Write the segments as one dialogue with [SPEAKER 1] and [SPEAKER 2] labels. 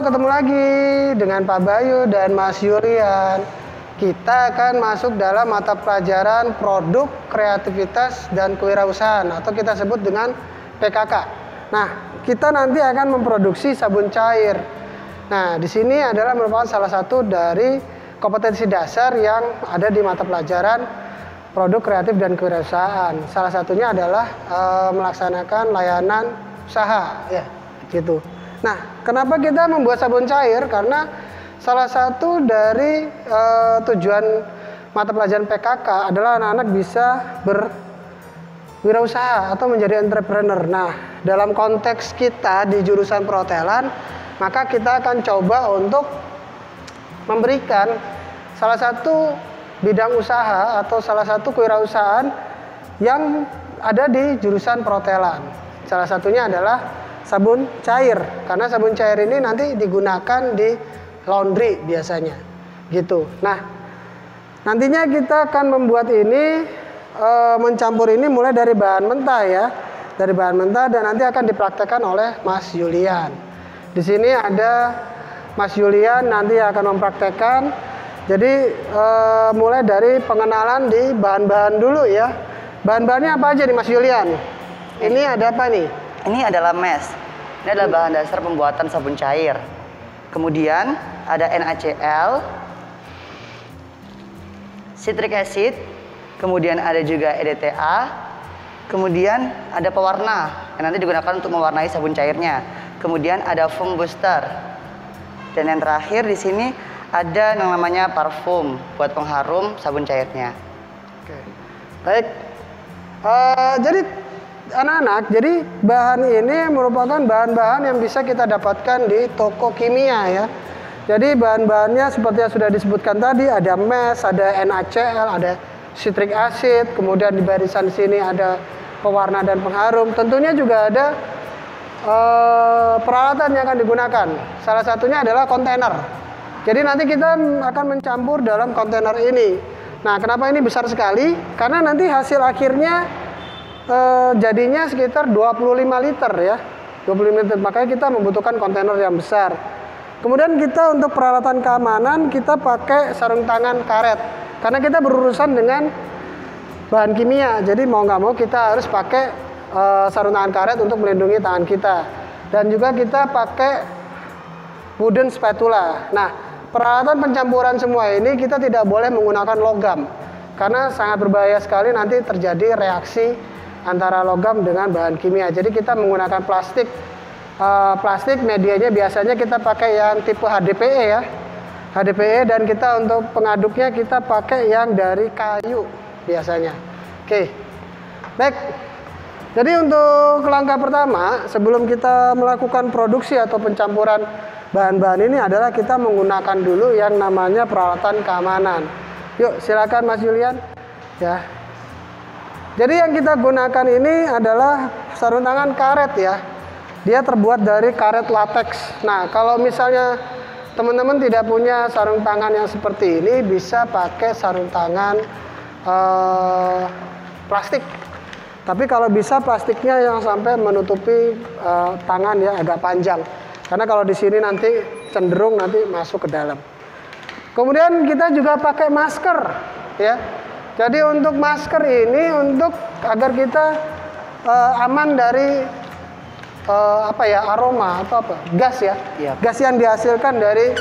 [SPEAKER 1] ketemu lagi dengan Pak Bayu dan Mas Yulian. Kita akan masuk dalam mata pelajaran produk, kreativitas, dan kewirausahaan atau kita sebut dengan PKK. Nah, kita nanti akan memproduksi sabun cair. Nah, di sini adalah merupakan salah satu dari kompetensi dasar yang ada di mata pelajaran produk, kreatif, dan kewirausahaan. Salah satunya adalah melaksanakan layanan usaha, ya, gitu. Nah, kenapa kita membuat sabun cair? Karena salah satu dari tujuan mata pelajaran PKK adalah anak-anak bisa berwirausaha atau menjadi entrepreneur. Nah, dalam konteks kita di jurusan perhotelan, maka kita akan coba untuk memberikan salah satu bidang usaha atau salah satu kewirausahaan yang ada di jurusan perhotelan. Salah satunya adalah sabun cair, karena sabun cair ini nanti digunakan di laundry biasanya, gitu. Nah, nantinya kita akan membuat ini, mencampur ini mulai dari bahan mentah ya, dari bahan mentah dan nanti akan dipraktekkan oleh Mas Yulian. Di sini ada Mas Yulian nanti akan mempraktekkan. Jadi mulai dari pengenalan di bahan-bahan dulu ya. Bahan-bahannya apa aja nih Mas Yulian? Ini ada apa nih?
[SPEAKER 2] Ini adalah mes. Ini adalah bahan dasar pembuatan sabun cair. Kemudian ada NaCl, citric acid, kemudian ada juga EDTA, kemudian ada pewarna yang nanti digunakan untuk mewarnai sabun cairnya. Kemudian ada foam booster. Dan yang terakhir di sini ada yang namanya parfum buat pengharum sabun cairnya.
[SPEAKER 1] Oke. Baik. Jadi anak-anak, jadi bahan ini merupakan bahan-bahan yang bisa kita dapatkan di toko kimia ya. Jadi bahan-bahannya seperti yang sudah disebutkan tadi, ada mes, ada NaCl, ada citric acid, kemudian di barisan sini ada pewarna dan pengharum. Tentunya juga ada peralatan yang akan digunakan. Salah satunya adalah kontainer. Jadi nanti kita akan mencampur dalam kontainer ini. Nah, kenapa ini besar sekali? Karena nanti hasil akhirnya jadinya sekitar 25 liter ya. 25 liter, makanya kita membutuhkan kontainer yang besar. Kemudian kita untuk peralatan keamanan kita pakai sarung tangan karet. Karena kita berurusan dengan bahan kimia. Jadi mau nggak mau kita harus pakai sarung tangan karet untuk melindungi tangan kita. Dan juga kita pakai wooden spatula. Nah, peralatan pencampuran semua ini kita tidak boleh menggunakan logam. Karena sangat berbahaya sekali nanti terjadi reaksi antara logam dengan bahan kimia. Jadi kita menggunakan plastik. Plastik medianya biasanya kita pakai yang tipe HDPE ya. HDPE, dan kita untuk pengaduknya kita pakai yang dari kayu biasanya. Oke. Baik. Jadi untuk langkah pertama sebelum kita melakukan produksi atau pencampuran bahan-bahan ini adalah kita menggunakan dulu yang namanya peralatan keamanan. Yuk, silakan Mas Yulian. Ya. Jadi yang kita gunakan ini adalah sarung tangan karet ya. Dia terbuat dari karet latex. Nah, kalau misalnya teman-teman tidak punya sarung tangan yang seperti ini, bisa pakai sarung tangan plastik. Tapi kalau bisa plastiknya yang sampai menutupi tangan ya, agak panjang. Karena kalau di sini nanti cenderung nanti masuk ke dalam. Kemudian kita juga pakai masker ya. Jadi untuk masker ini untuk agar kita aman dari aroma atau gas ya. Yep. Gas yang dihasilkan dari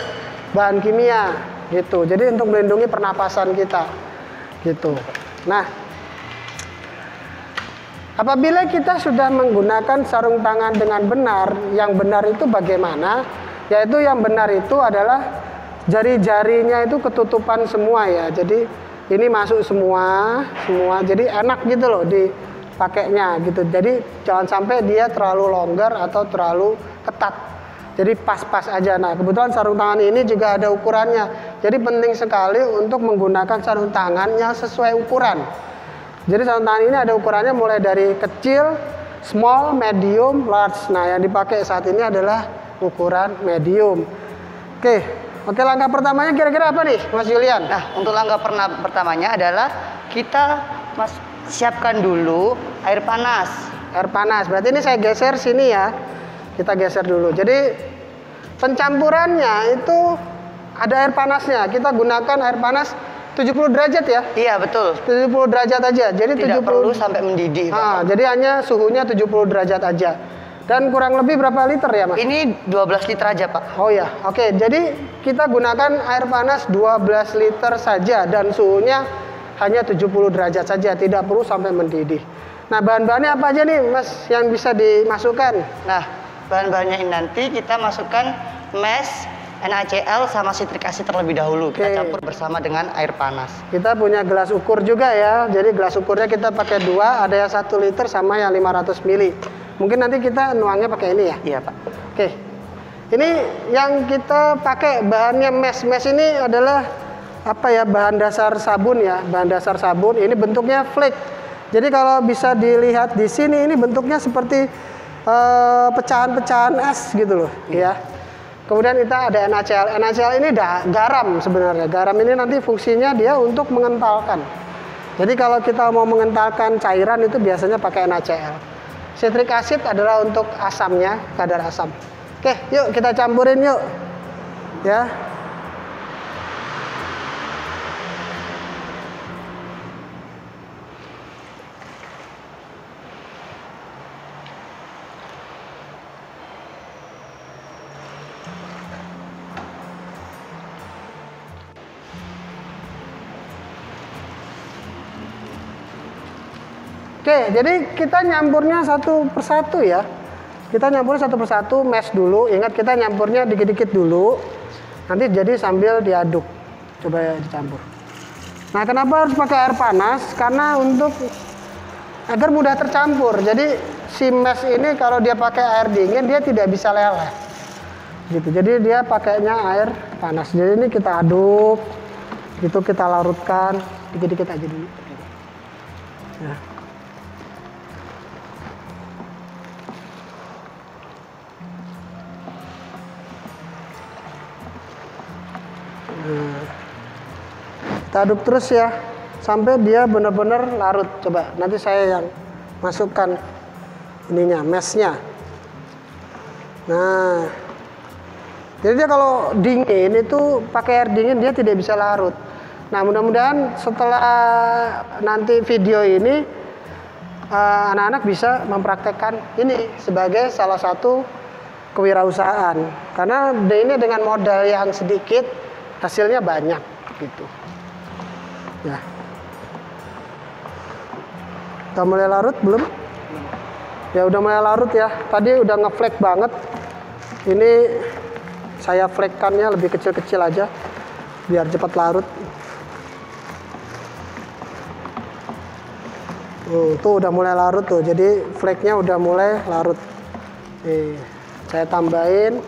[SPEAKER 1] bahan kimia gitu. Jadi untuk melindungi pernapasan kita gitu. Nah, apabila kita sudah menggunakan sarung tangan dengan benar, yang benar itu bagaimana? Yaitu yang benar itu adalah jari-jarinya itu ketutupan semua ya. Jadi ini masuk semua, jadi enak gitu loh dipakainya gitu. Jadi jangan sampai dia terlalu longgar atau terlalu ketat. Jadi pas-pas aja. Nah, kebetulan sarung tangan ini juga ada ukurannya. Jadi penting sekali untuk menggunakan sarung tangan yang sesuai ukuran. Jadi sarung tangan ini ada ukurannya mulai dari kecil, small, medium, large. Nah, yang dipakai saat ini adalah ukuran medium. Oke, langkah pertamanya kira-kira apa nih, Mas Yulian?
[SPEAKER 2] Nah, untuk langkah pertamanya adalah kita siapkan dulu air panas.
[SPEAKER 1] Air panas, berarti ini saya geser sini ya. Kita geser dulu. Jadi Pencampurannya itu ada air panasnya. Kita gunakan air panas 70 derajat ya.
[SPEAKER 2] Iya, betul.
[SPEAKER 1] 70 derajat aja. Jadi
[SPEAKER 2] Tidak
[SPEAKER 1] 70
[SPEAKER 2] perlu sampai mendidih, Pak.
[SPEAKER 1] jadi hanya suhunya 70 derajat aja. Dan kurang lebih berapa liter ya, Mas?
[SPEAKER 2] Ini 12 liter aja, Pak.
[SPEAKER 1] Oh ya, oke. Jadi kita gunakan air panas 12 liter saja dan suhunya hanya 70 derajat saja, tidak perlu sampai mendidih. Nah, bahan-bahannya apa aja nih, Mas, yang bisa dimasukkan?
[SPEAKER 2] Nah, bahan-bahannya ini nanti kita masukkan mesh, NaCl sama citric acid terlebih dahulu. Kita campur bersama dengan air panas.
[SPEAKER 1] Kita punya gelas ukur juga ya. Jadi gelas ukurnya kita pakai 2, ada yang 1 liter sama yang 500 ml. Mungkin nanti kita nuangnya pakai ini ya.
[SPEAKER 2] Iya, Pak.
[SPEAKER 1] Oke. Ini yang kita pakai bahannya mesh. Mesh ini adalah apa ya? Bahan dasar sabun ya, bahan dasar sabun. Ini bentuknya flake. Jadi kalau bisa dilihat di sini ini bentuknya seperti pecahan-pecahan es gitu loh, ya. Kemudian kita ada NaCl. NaCl ini garam sebenarnya. Garam ini nanti fungsinya dia untuk mengentalkan. Jadi kalau kita mau mengentalkan cairan itu biasanya pakai NaCl. Citric acid adalah untuk asamnya, kadar asam. Oke, yuk kita campurin yuk. Ya. Oke, jadi kita nyampurnya satu persatu ya. Kita nyampurnya satu persatu, mesh dulu. Ingat kita nyampurnya dikit-dikit dulu. Nanti jadi sambil diaduk. Coba ya dicampur. Nah, kenapa harus pakai air panas? Karena agar mudah tercampur. Jadi si mesh ini kalau dia pakai air dingin dia tidak bisa leleh. Gitu. Jadi dia pakainya air panas. Jadi ini kita aduk. Gitu kita larutkan dikit-dikit aja dulu. Ya. Kita aduk terus ya sampai dia benar-benar larut. Coba nanti saya yang masukkan ininya, meshnya. Nah, jadi dia kalau dingin itu pakai air dingin dia tidak bisa larut. Nah, mudah-mudahan setelah nanti video ini anak-anak bisa mempraktekkan ini sebagai salah satu kewirausahaan. Karena ini dengan modal yang sedikit hasilnya banyak gitu. Ya. Udah mulai larut belum? Ya udah mulai larut ya. Tadi udah ngeflake banget. Ini saya flake-kannya lebih kecil-kecil aja biar cepat larut. Tuh udah mulai larut tuh. Jadi flake-nya udah mulai larut. Nih, saya tambahin.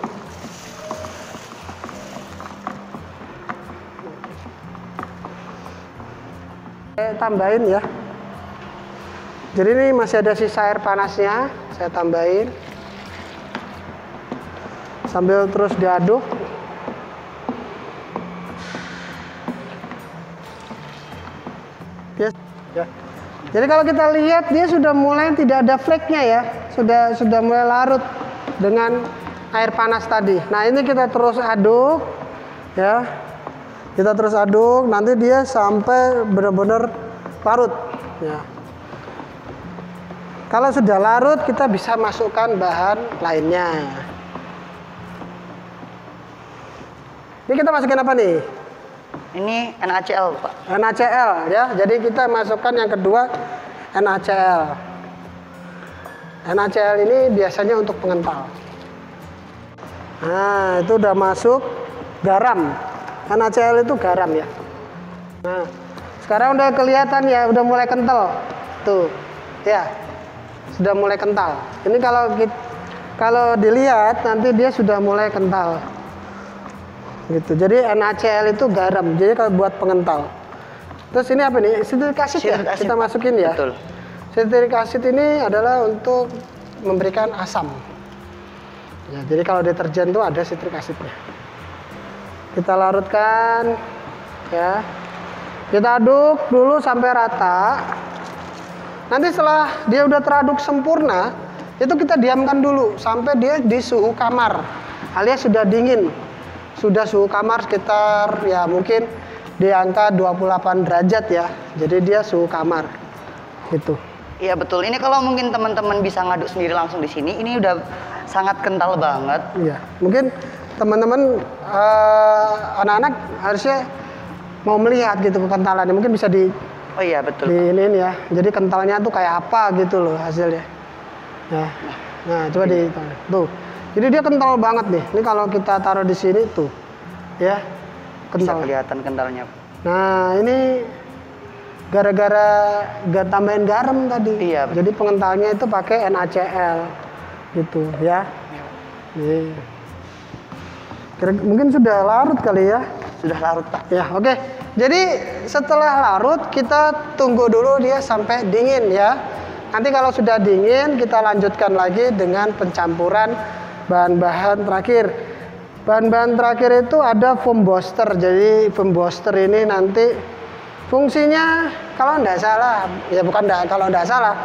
[SPEAKER 1] Saya tambahin ya. Jadi ini masih ada sisa air panasnya, saya tambahin. Sambil terus diaduk. Ya. Jadi kalau kita lihat dia sudah mulai tidak ada flake-nya ya. Sudah mulai larut dengan air panas tadi. Nah, ini kita terus aduk ya. Kita terus aduk, nanti dia sampai benar-benar larut. Ya. Kalau sudah larut, kita bisa masukkan bahan lainnya. Ini kita masukin apa nih?
[SPEAKER 2] Ini NaCl, Pak.
[SPEAKER 1] NaCl ya. Jadi kita masukkan yang kedua NaCl. NaCl ini biasanya untuk pengental. Nah, itu udah masuk garam. NaCl itu garam ya. Nah, sekarang udah kelihatan ya, udah mulai kental. Tuh, ya, sudah mulai kental. Ini kalau dilihat nanti dia sudah mulai kental. Gitu. Jadi NaCl itu garam. Jadi kalau buat pengental. Terus ini apa nih? Citric acid ya. Kita masukin ya.
[SPEAKER 2] Betul.
[SPEAKER 1] Citric acid ini adalah untuk memberikan asam. Ya, jadi kalau deterjen tuh ada citric acidnya. Kita larutkan ya. Kita aduk dulu sampai rata. Nanti setelah dia udah teraduk sempurna, itu kita diamkan dulu sampai dia di suhu kamar. alias sudah dingin. Sudah suhu kamar sekitar ya mungkin di angka 28 derajat ya. Jadi dia suhu kamar. Gitu.
[SPEAKER 2] Iya betul. Ini kalau mungkin teman-teman bisa ngaduk sendiri langsung di sini, ini udah sangat kental banget.
[SPEAKER 1] Iya. Mungkin teman-teman anak-anak harusnya mau melihat gitu kekentalannya. Mungkin bisa di
[SPEAKER 2] Oh iya betul.
[SPEAKER 1] ini ya. Jadi kentalnya tuh kayak apa gitu loh hasilnya. Ya. Nah, coba di tuh. Jadi dia kental banget nih. Ini kalau kita taruh di sini tuh. Ya.
[SPEAKER 2] Bisa
[SPEAKER 1] Kental.
[SPEAKER 2] kelihatan kentalnya.
[SPEAKER 1] Nah, ini gara-gara gak tambahin garam tadi.
[SPEAKER 2] Iya, betul.
[SPEAKER 1] Jadi pengentalnya itu pakai NaCl gitu ya. Nih. Mungkin sudah larut kali ya.
[SPEAKER 2] Sudah larut Pak.
[SPEAKER 1] Ya, oke. Jadi setelah larut kita tunggu dulu dia sampai dingin ya. Nanti kalau sudah dingin kita lanjutkan lagi dengan pencampuran bahan-bahan terakhir. Bahan-bahan terakhir itu ada foam booster. Jadi foam booster ini nanti fungsinya kalau tidak salah, ya bukan kalau tidak salah,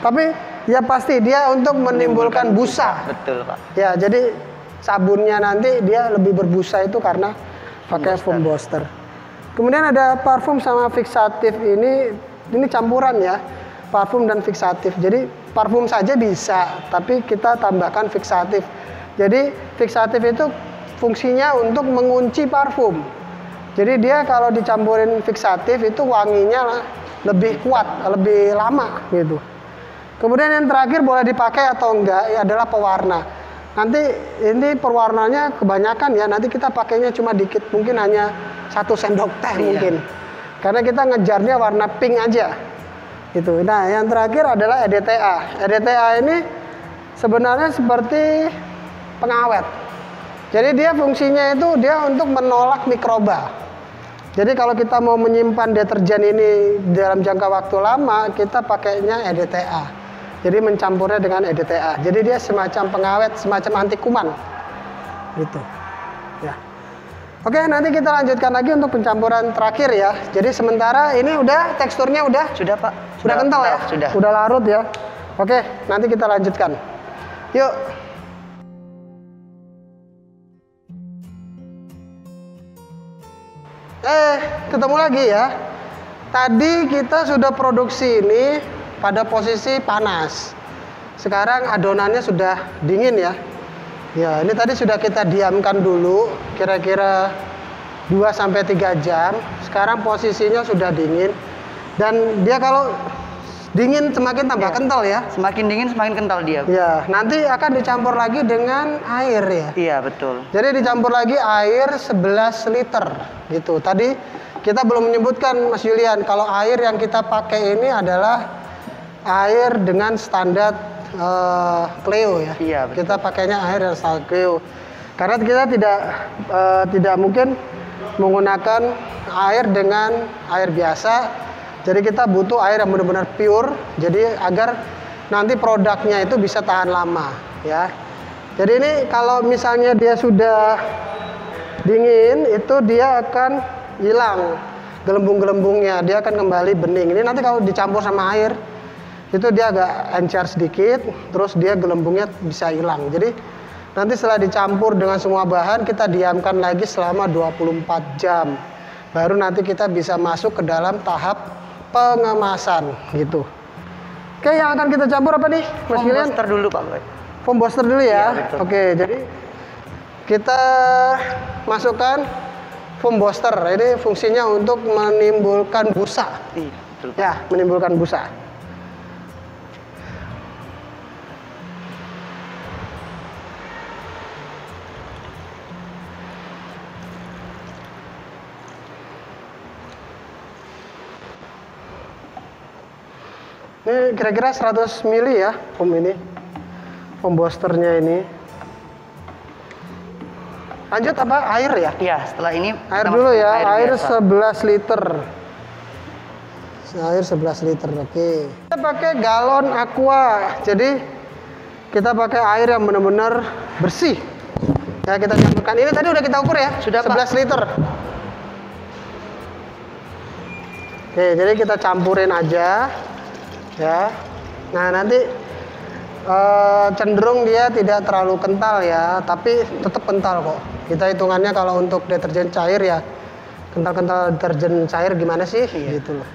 [SPEAKER 1] tapi ya pasti dia untuk menimbulkan busa.
[SPEAKER 2] Betul Pak.
[SPEAKER 1] Ya, jadi sabunnya nanti dia lebih berbusa itu karena pakai foam booster. Kemudian ada parfum sama fixatif ini campuran ya, parfum dan fixatif. Jadi parfum saja bisa, tapi kita tambahkan fixatif. Jadi fixatif itu fungsinya untuk mengunci parfum. Jadi dia kalau dicampurin fixatif itu wanginya lebih kuat, lebih lama gitu. Kemudian yang terakhir boleh dipakai atau enggak ya adalah pewarna. Nanti ini perwarnanya kebanyakan ya, nanti kita pakainya cuma dikit, mungkin hanya 1 sendok teh mungkin. Karena kita ngejarnya warna pink aja. Gitu. Nah, yang terakhir adalah EDTA. EDTA ini sebenarnya seperti pengawet. Jadi dia fungsinya itu dia untuk menolak mikroba. Jadi kalau kita mau menyimpan deterjen ini dalam jangka waktu lama, kita pakainya EDTA. Jadi mencampurnya dengan EDTA. Jadi dia semacam pengawet, semacam anti kuman. Gitu. Ya. Oke, nanti kita lanjutkan lagi untuk pencampuran terakhir ya. Jadi sementara ini udah teksturnya udah
[SPEAKER 2] Sudah Pak.
[SPEAKER 1] sudah kental ya?
[SPEAKER 2] Sudah.
[SPEAKER 1] Udah larut ya. Oke, nanti kita lanjutkan. Yuk. Ketemu lagi ya. Tadi kita sudah produksi ini pada posisi panas. Sekarang adonannya sudah dingin ya. Ya, ini tadi sudah kita diamkan dulu kira-kira 2-3 jam. Sekarang posisinya sudah dingin. Dan dia kalau dingin semakin tambah kental ya.
[SPEAKER 2] Semakin dingin semakin kental dia.
[SPEAKER 1] Ya, nanti akan dicampur lagi dengan air ya.
[SPEAKER 2] Iya, betul.
[SPEAKER 1] Jadi dicampur lagi air 11 liter gitu. Tadi kita belum menyebutkan Mas Julian kalau air yang kita pakai ini adalah air dengan standar Cleo ya.
[SPEAKER 2] Iya, betul.
[SPEAKER 1] Kita pakainya air yang standar Cleo. Karena kita tidak mungkin menggunakan air dengan air biasa. Jadi kita butuh air yang benar-benar pure. Jadi agar nanti produknya itu bisa tahan lama ya. Jadi ini kalau misalnya dia sudah dingin itu dia akan hilang gelembung-gelembungnya, dia akan kembali bening. Ini nanti kalau dicampur sama air itu dia agak encer sedikit, terus dia gelembungnya bisa hilang. Jadi nanti setelah dicampur dengan semua bahan kita diamkan lagi selama 24 jam. Baru nanti kita bisa masuk ke dalam tahap pengemasan gitu. Oke, yang akan kita campur apa nih, Mas
[SPEAKER 2] Foam
[SPEAKER 1] Julian?
[SPEAKER 2] booster dulu Pak Boy.
[SPEAKER 1] Foam booster dulu ya.
[SPEAKER 2] Iya, betul.
[SPEAKER 1] Oke, jadi kita masukkan foam booster. Ini fungsinya untuk menimbulkan busa.
[SPEAKER 2] Iya, betul Pak.
[SPEAKER 1] Ya, menimbulkan busa. Ini kira-kira 100 mili ya foam ini. Foam boosternya ini. Lanjut apa? Air ya?
[SPEAKER 2] Iya, setelah ini
[SPEAKER 1] Air
[SPEAKER 2] kita
[SPEAKER 1] dulu ya,
[SPEAKER 2] masukkan
[SPEAKER 1] air
[SPEAKER 2] biasa.
[SPEAKER 1] 11 liter. Air 11 liter, oke. Kita pakai galon aqua. Jadi kita pakai air yang benar-benar bersih. Ya, kita campurkan. Ini tadi udah kita ukur ya?
[SPEAKER 2] Sudah, Pak.
[SPEAKER 1] 11 liter. Oke, jadi kita campurin aja. Ya. Nah, nanti cenderung dia tidak terlalu kental ya, tapi tetap kental kok. Kita hitungannya kalau untuk deterjen cair ya, kental-kental deterjen cair gimana sih? Gitu loh.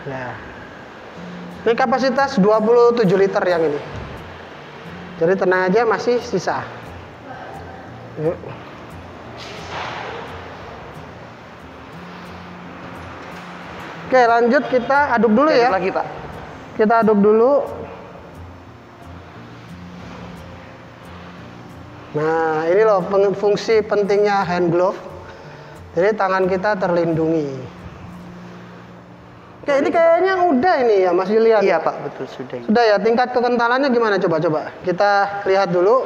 [SPEAKER 1] Ya. Ini kapasitas 27 liter yang ini. Jadi tenang aja, masih sisa. Yuk. Oke, lanjut kita aduk dulu ya.
[SPEAKER 2] Aduk lagi, Pak.
[SPEAKER 1] Kita aduk dulu. Nah, ini loh fungsi pentingnya hand glove. Jadi tangan kita terlindungi. Oke, ini kayaknya udah ini ya, Mas Julian.
[SPEAKER 2] Iya, Pak, betul sudah.
[SPEAKER 1] Sudah ya, tingkat kekentalannya gimana? Coba. Kita lihat dulu.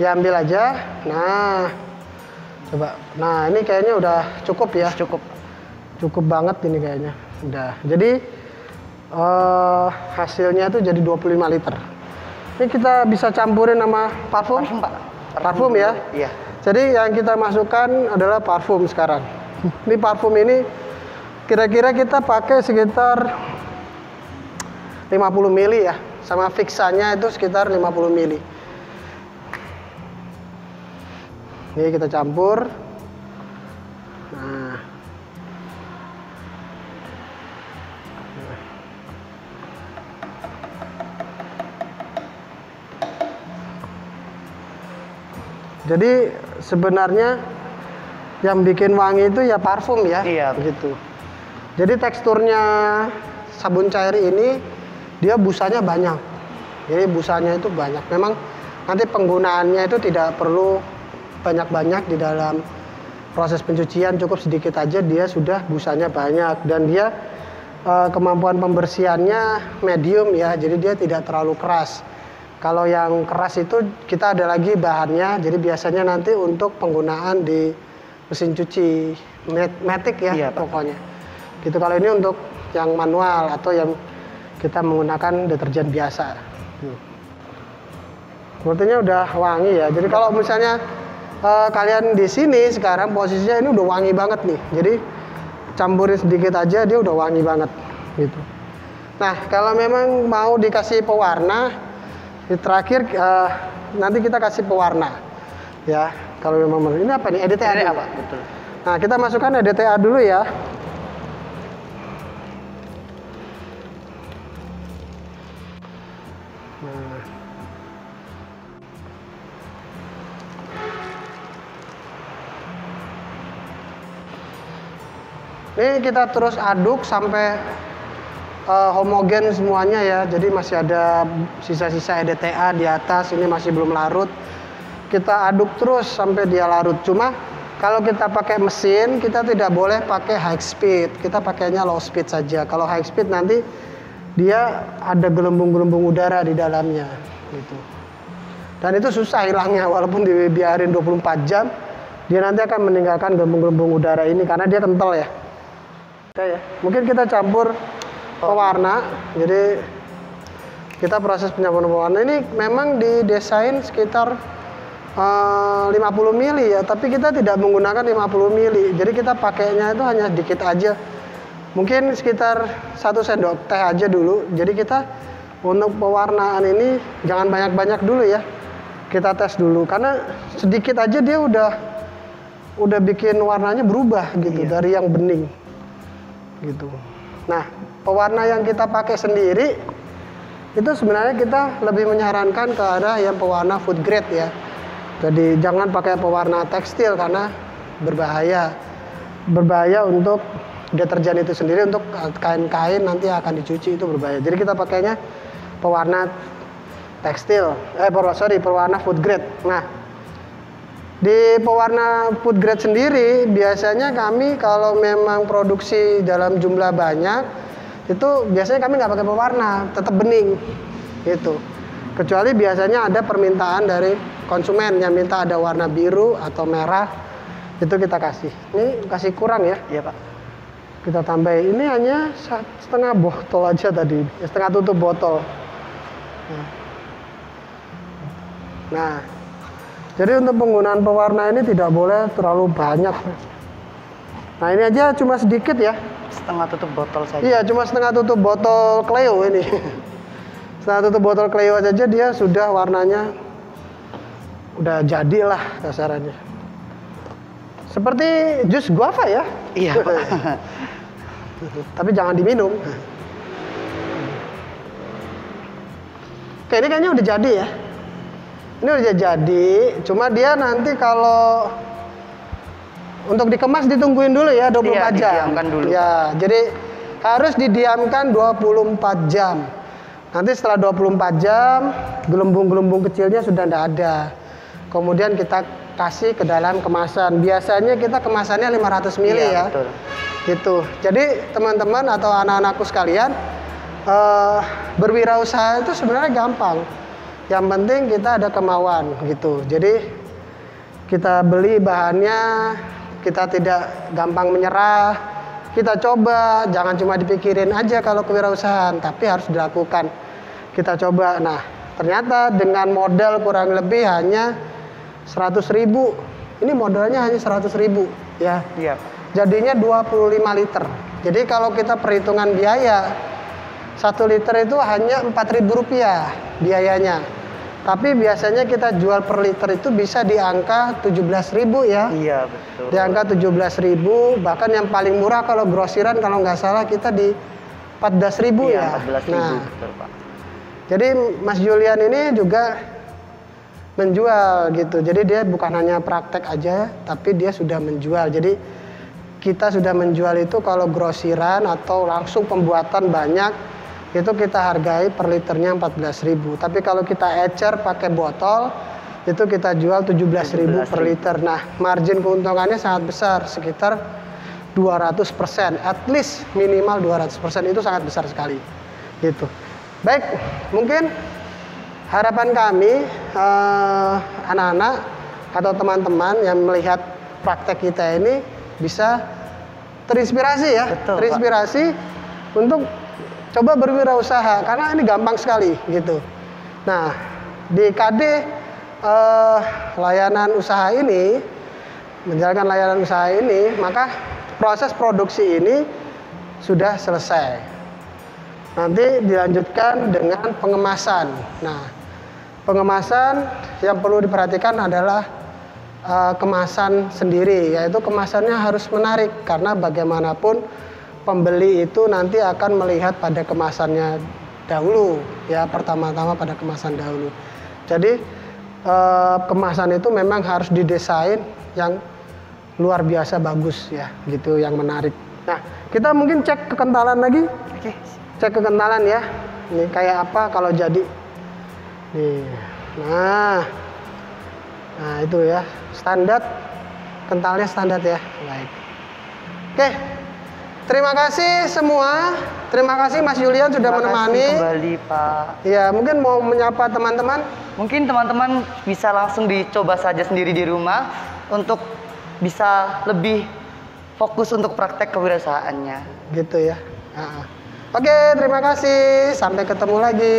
[SPEAKER 1] Diambil aja. Nah, coba. Nah, ini kayaknya udah cukup ya. Cukup banget ini kayaknya. Udah. Jadi hasilnya itu jadi 25 liter. Ini kita bisa campurin sama parfum.
[SPEAKER 2] Parfum, Pak.
[SPEAKER 1] Parfum ya?
[SPEAKER 2] Iya.
[SPEAKER 1] Jadi yang kita masukkan adalah parfum sekarang. Ini parfum ini kira-kira kita pakai sekitar 50 mili ya. Sama fixanya itu sekitar 50 mili. Ini kita campur. Nah. Jadi sebenarnya yang bikin wangi itu ya parfum ya.
[SPEAKER 2] Iya.
[SPEAKER 1] Begitu. Jadi teksturnya sabun cair ini dia busanya banyak. Jadi busanya itu banyak. Memang nanti penggunaannya itu tidak perlu banyak-banyak di dalam proses pencucian, cukup sedikit aja dia sudah busanya banyak, dan dia kemampuan pembersihannya medium ya. Jadi dia tidak terlalu keras. Kalau yang keras itu kita ada lagi bahannya, jadi biasanya nanti untuk penggunaan di mesin cuci matic ya,
[SPEAKER 2] iya,
[SPEAKER 1] pokoknya. Gitu. Kalau ini untuk yang manual atau yang kita menggunakan deterjen biasa. Sepertinya udah wangi ya. Jadi kalau misalnya kalian di sini sekarang posisinya ini udah wangi banget nih. Jadi campurin sedikit aja dia udah wangi banget gitu. Nah, kalau memang mau dikasih pewarna, di terakhir nanti kita kasih pewarna ya. Kalau memang ini apa nih, EDTA
[SPEAKER 2] EDTA, Pak, betul.
[SPEAKER 1] Nah, kita masukkan EDTA dulu ya. Nah. Ini kita terus aduk sampai homogen semuanya ya. Jadi masih ada sisa-sisa EDTA di atas, ini masih belum larut. Kita aduk terus sampai dia larut. Cuma kalau kita pakai mesin, kita tidak boleh pakai high speed. Kita pakainya low speed saja. Kalau high speed nanti dia ada gelembung-gelembung udara di dalamnya gitu. Dan itu susah hilangnya, walaupun dibiarin 24 jam, dia nanti akan meninggalkan gelembung-gelembung udara ini karena dia kental ya. Oke ya. Mungkin kita campur pewarna. Jadi kita proses penyampuran pewarna ini memang didesain sekitar 50 mili ya, tapi kita tidak menggunakan 50 mili. Jadi kita pakainya itu hanya sedikit aja. Mungkin sekitar 1 sendok teh aja dulu. Jadi kita untuk pewarnaan ini jangan banyak-banyak dulu ya. Kita tes dulu karena sedikit aja dia udah bikin warnanya berubah gitu, iya, dari yang bening gitu. Nah, pewarna yang kita pakai sendiri itu sebenarnya kita lebih menyarankan ke arah yang pewarna food grade ya. Jadi jangan pakai pewarna tekstil karena berbahaya. Berbahaya untuk deterjen itu sendiri, untuk kain-kain nanti akan dicuci itu berbahaya. Jadi kita pakainya pewarna tekstil, pewarna food grade. Nah, di pewarna food grade sendiri biasanya kami kalau memang produksi dalam jumlah banyak itu biasanya kami nggak pakai pewarna, tetap bening gitu. Kecuali biasanya ada permintaan dari konsumen yang minta ada warna biru atau merah, itu kita kasih. Ini kasih kurang ya? Iya Pak. Kita tambahin, ini hanya setengah botol aja tadi, setengah tutup botol. Nah, jadi untuk penggunaan pewarna ini tidak boleh terlalu banyak. Nah, ini aja cuma sedikit ya.
[SPEAKER 2] Setengah tutup botol saja.
[SPEAKER 1] Iya, cuma setengah tutup botol Cleo ini. Setelah tutup botol Clio saja dia sudah warnanya udah jadilah kasarannya. Seperti jus guava ya.
[SPEAKER 2] Iya, Pak.
[SPEAKER 1] Tapi jangan diminum. Oke, ini kayaknya udah jadi ya. Ini udah jadi, cuma dia nanti kalau untuk dikemas ditungguin dulu ya 24
[SPEAKER 2] Iya,
[SPEAKER 1] jam.
[SPEAKER 2] didiamkan dulu.
[SPEAKER 1] Ya, jadi harus didiamkan 24 jam. Nanti setelah 24 jam, gelembung-gelembung kecilnya sudah tidak ada. Kemudian kita kasih ke dalam kemasan. Biasanya kita kemasannya 500 ml
[SPEAKER 2] Iya,
[SPEAKER 1] ya.
[SPEAKER 2] betul.
[SPEAKER 1] Gitu. Jadi teman-teman atau anak-anakku sekalian, berwirausaha itu sebenarnya gampang. Yang penting kita ada kemauan gitu. Jadi kita beli bahannya, kita tidak gampang menyerah. Kita coba, jangan cuma dipikirin aja kalau kewirausahaan, tapi harus dilakukan. Kita coba. Nah, ternyata dengan modal kurang lebih hanya 100.000. Ini modalnya hanya 100.000 ya.
[SPEAKER 2] Iya.
[SPEAKER 1] Jadinya 25 liter. Jadi kalau kita perhitungan biaya, 1 liter itu hanya Rp4.000 biayanya. Tapi biasanya kita jual per liter itu bisa di angka 17.000 ya.
[SPEAKER 2] Iya, betul.
[SPEAKER 1] Di angka 17.000, bahkan yang paling murah kalau grosiran kalau nggak salah kita di 14.000
[SPEAKER 2] Iya,
[SPEAKER 1] ya.
[SPEAKER 2] 14.000,
[SPEAKER 1] Nah,
[SPEAKER 2] betul, Pak.
[SPEAKER 1] jadi Mas Julian ini juga menjual gitu. Jadi dia bukan hanya praktek aja, tapi dia sudah menjual. Jadi kita sudah menjual itu kalau grosiran atau langsung pembuatan banyak, itu kita hargai per liternya 14.000. Tapi kalau kita ecer pakai botol, itu kita jual 17.000 per liter. Nah, margin keuntungannya sangat besar, sekitar 200%. At least minimal 200%, itu sangat besar sekali. Gitu. Baik, mungkin harapan kami anak-anak atau teman-teman yang melihat praktek kita ini bisa terinspirasi ya.
[SPEAKER 2] Betul,
[SPEAKER 1] terinspirasi Pak, untuk coba berwirausaha karena ini gampang sekali gitu. Nah, di KD layanan usaha ini, menjalankan layanan usaha ini, maka proses produksi ini sudah selesai. Nanti dilanjutkan dengan pengemasan. Nah, pengemasan yang perlu diperhatikan adalah kemasan sendiri, yaitu kemasannya harus menarik karena bagaimanapun pembeli itu nanti akan melihat pada kemasannya dahulu ya, pertama-tama pada kemasan dahulu. Jadi kemasan itu memang harus didesain yang luar biasa bagus ya, gitu, yang menarik. Nah, kita mungkin cek kekentalan lagi.
[SPEAKER 2] Oke.
[SPEAKER 1] Cek kekentalan ya. Ini kayak apa kalau jadi. Nih. Nah itu ya, standar, kentalnya standar ya. Baik. Oke. Terima kasih semua. Terima kasih Mas Julian sudah menemani.
[SPEAKER 2] Terima kasih kembali, Pak.
[SPEAKER 1] Ya, mungkin mau menyapa teman-teman.
[SPEAKER 2] Mungkin teman-teman bisa langsung dicoba saja sendiri di rumah untuk bisa lebih fokus untuk praktek kewirausahaannya.
[SPEAKER 1] Gitu ya. Oke, terima kasih. Sampai ketemu lagi.